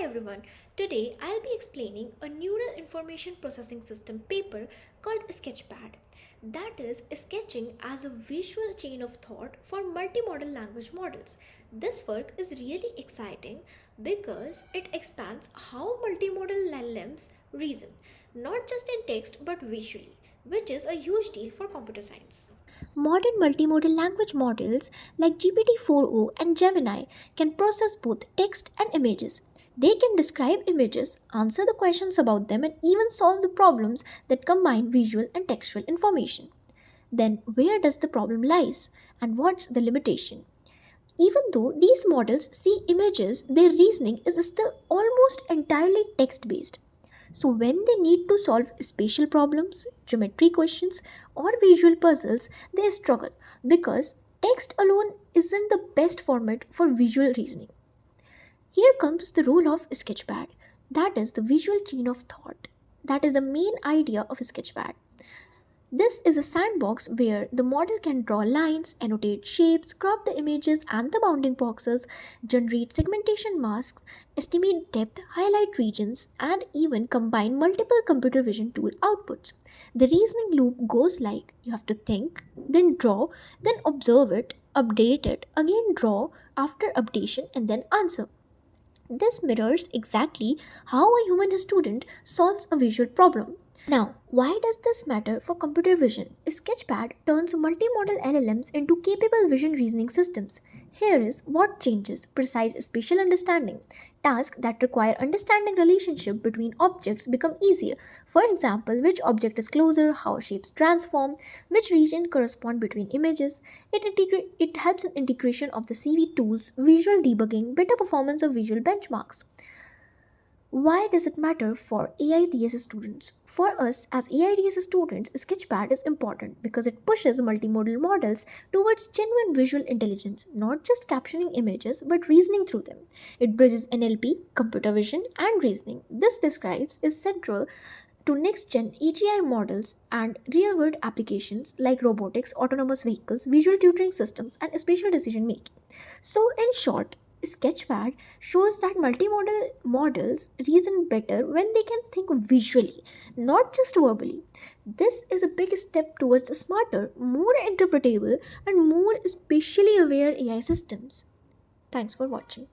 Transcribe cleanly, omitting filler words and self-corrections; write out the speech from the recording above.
everyone, today I'll be explaining a neural information processing system paper called Sketchpad. That is, sketching as a visual chain of thought for multimodal language models. This work is really exciting because it expands how multimodal LLMs reason, not just in text but visually, which is a huge deal for computer science. Modern multimodal language models like GPT-4o and Gemini can process both text and images. They can describe images, answer the questions about them, and even solve the problems that combine visual and textual information. Then, where does the problem lies and what's the limitation? Even though these models see images, their reasoning is still almost entirely text based. So, when they need to solve spatial problems, geometry questions, or visual puzzles, they struggle because text alone isn't the best format for visual reasoning. Here comes the role of Sketchpad, that is the visual chain of thought. That is the main idea of Sketchpad. This is a sandbox where the model can draw lines, annotate shapes, crop the images and the bounding boxes, generate segmentation masks, estimate depth, highlight regions, and even combine multiple computer vision tool outputs. The reasoning loop goes like you have to think, then draw, then observe it, update it, again draw after updation, and then answer. This mirrors exactly how a human student solves a visual problem. Now, why does this matter for computer vision? Sketchpad turns multimodal LLMs into capable vision reasoning systems. Here is what changes: precise spatial understanding. Tasks that require understanding relationship between objects become easier. For example, which object is closer, how shapes transform, which region correspond between images. It helps in integration of the CV tools, visual debugging, better performance of visual benchmarks. Why does it matter for AIDS students? For us as AIDS students, Sketchpad is important because it pushes multimodal models towards genuine visual intelligence, not just captioning images but reasoning through them. It bridges NLP, computer vision, and reasoning. This describes is central to next gen AGI models and real world applications like robotics, autonomous vehicles, visual tutoring systems, and spatial decision making. So, in short, Sketchpad shows that multimodal models reason better when they can think visually, not just verbally. This is a big step towards a smarter, more interpretable, and more spatially aware AI systems. Thanks for watching.